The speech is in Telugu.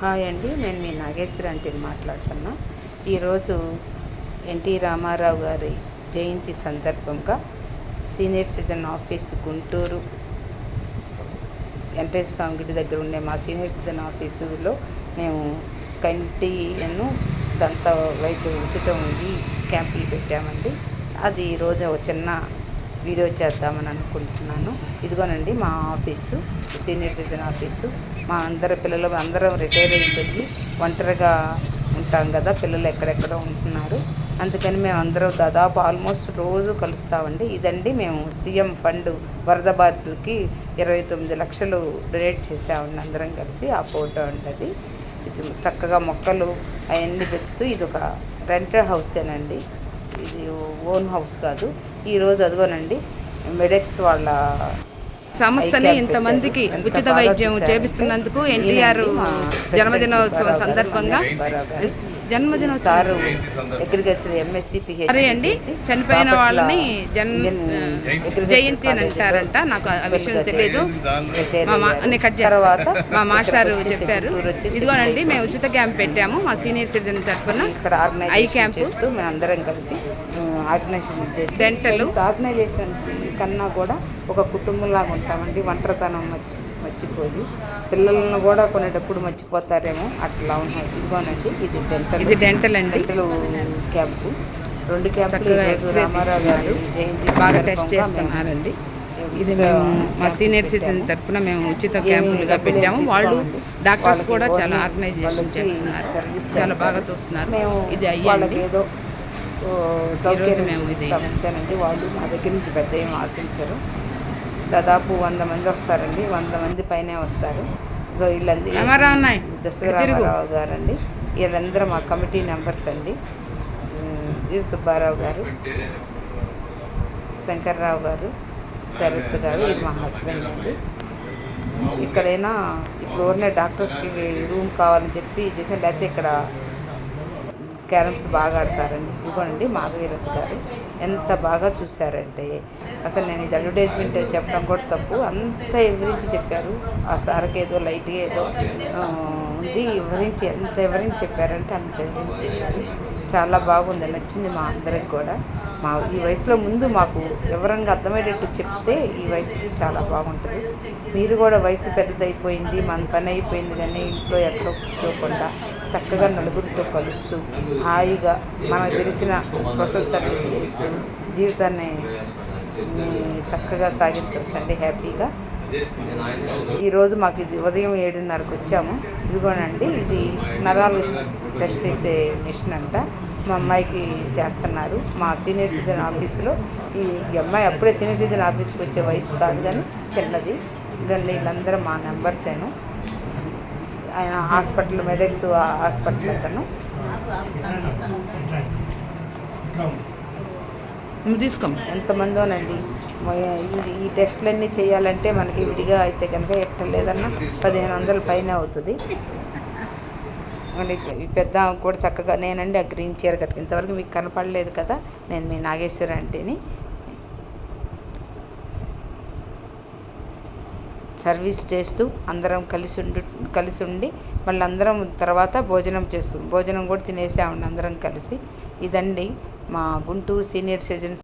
హాయ్ అండి, నేను మీ నాగేశ్వరి ఆంటీని మాట్లాడుతున్నా. ఈరోజు ఎన్టీ రామారావు గారి జయంతి సందర్భంగా senior citizen office Guntur Venkateswara Swamy గుడి దగ్గర ఉండే మా సీనియర్ సిటిజన్ ఆఫీసులో మేము కంటిను దంత వైద్య ఉచితం క్యాంపులు పెట్టామండి. అది ఈరోజు ఒక చిన్న వీడియో చేద్దామని అనుకుంటున్నాను. ఇదిగోనండి మా ఆఫీసు, సీనియర్ సిటిజన్ ఆఫీసు. మా పిల్లలు అందరం రిటైర్ అయిపోయి ఒంటరిగా ఉంటాం కదా, పిల్లలు ఎక్కడెక్కడో ఉంటున్నారు. అందుకని మేము అందరం దాదాపు ఆల్మోస్ట్ రోజు కలుస్తామండి. ఇదండి మేము సీఎం ఫండ్ వరద బాధితులకి 29 లక్షలు డొనేట్ చేసామండి అందరం కలిసి. ఆ ఫోటో ఉంటుంది. ఇది చక్కగా మొక్కలు అవన్నీ పెంచుతూ, ఇది ఒక రెంటెడ్ హౌసేనండి, ఇది ఓన్ హౌస్ కాదు. ఈరోజు అదిగోనండి మెడెక్స్ వాళ్ళ సంస్థని ఇంతమందికి ఉచిత వైద్యం చేపిస్తున్నందుకు ఎన్టీఆర్ జన్మదినోత్సవం సందర్భంగా అగ్రికల్చర్ ఎంఎస్సి అరే అండి, చనిపోయిన వాళ్ళని జయంతి అని అంటారంట. నాకు ఆ విషయం తెలియదు. తర్వాత మా మాస్టారు చెప్పారు. ఇదిగోనండి మేము ఉచిత క్యాంప్ పెట్టాము మా సీనియర్ సిటిజన్ తరఫున. ఇక్కడ ఐ క్యాంప్ చేస్తూ మేము అందరం కలిసి ఆర్గనైజేషన్ చేసి ఆర్గనైజేషన్ కన్నా కూడా ఒక కుటుంబంలాగా ఉంటామండి. ఒంటరితనం మర్చిపోయి పిల్లలను కూడా కొనేటప్పుడు మర్చిపోతారేమో అట్లా ఉన్నాయి. ఇదిగోనండి ఇది డెంటల్ అండి, డెంటల్ క్యాంపు. 2 క్యాంపులు రామారావు గారు జయంతి బాగా టెస్ట్ చేస్తున్నారండి. ఇది మేము మా సీనియర్ సిటిజన్ తరఫున మేము ఉచిత క్యాంపులుగా పెట్టాము. వాళ్ళు డాక్టర్స్ కూడా చాలా ఆర్గనైజేషన్ చేస్తున్నారు, చాలా బాగా చూస్తున్నారు. ఇది అయ్యాలి ఏదో సౌకర్యం మేము ఇస్తామంతేనండి. వాళ్ళు మా దగ్గర నుంచి పెద్ద ఏం ఆశించరు. దాదాపు 100 మంది వస్తారండి, 100 మంది పైనే వస్తారు. వీళ్ళందరూ దసరా రామారావు గారు అండి. వీళ్ళందరూ మా కమిటీ మెంబర్స్ అండి. ఇది సుబ్బారావు గారు, శంకర్రావు గారు, శరత్ గారు, ఇది మా హస్బెండ్ అండి. ఇక్కడైనా ఇప్పుడు ఊరినే డాక్టర్స్కి రూమ్ కావాలని చెప్పి చేసాను, లేకపోతే ఇక్కడ క్యారమ్స్ బాగా ఆడతారండి. ఇదిగోండి మాధవీరథ్ గారు ఎంత బాగా చూశారంటే అసలు నేను ఇది అడ్వర్టైజ్మెంట్ చెప్పడం కూడా తప్పు, అంత వివరించి చెప్పారు. ఆ సార్కి ఏదో లైట్గా ఏదో ఉంది, ఎంత వివరించి చెప్పారంటే అంత వివరించి చెప్పారు. చాలా బాగుంది, నచ్చింది మా అందరికి కూడా. ఈ వయసులో ముందు మాకు వివరంగా అర్థమయ్యేటట్టు చెప్తే ఈ వయసుకి చాలా బాగుంటుంది. మీరు కూడా వయసు పెద్దదైపోయింది, మన పని అయిపోయింది కానీ ఇంట్లో ఎక్కడో కూర్చోకుండా చక్కగా నలుగురితో కలుస్తూ హాయిగా మనకు తెలిసిన సోషల్ సర్వీస్ చేస్తూ జీవితాన్ని చక్కగా సాగించవచ్చండి హ్యాపీగా. ఈరోజు మాకు ఇది ఉదయం 7:30కి వచ్చాము. ఇదిగోనండి ఇది నరాలు టెస్ట్ చేసే మిషన్ అంట. మా అమ్మాయికి చేస్తున్నారు మా సీనియర్ సిటిజన్ ఆఫీసులో. ఈ అమ్మాయి అప్పుడే సీనియర్ సిటిజన్ ఆఫీస్కి వచ్చే వయసు కాదు కానీ చిన్నది. కానీ వీళ్ళందరూ మా నెంబర్సేను. ఆయన హాస్పిటల్ మెడెక్స్ హాస్పిటల్ అతను తీసుకో. ఎంతమందోనండి. ఈ టెస్టులన్నీ చేయాలంటే మనకి విడిగా అయితే కనుక ఎట్టలేదన్నా 1500 పైన అవుతుంది. ఈ పెద్ద కూడా చక్కగా నేనండి ఆ గ్రీన్ చీర కట్టుకు ఇంతవరకు మీకు కనపడలేదు కదా, నేను మీ నాగేశ్వరి ఆంటీని. సర్వీస్ చేస్తూ అందరం కలిసి ఉండి మళ్ళీ అందరం తర్వాత భోజనం కూడా తినేసామండి అందరం కలిసి. ఇదండి మా గుంటూరు సీనియర్ సిటిజన్స్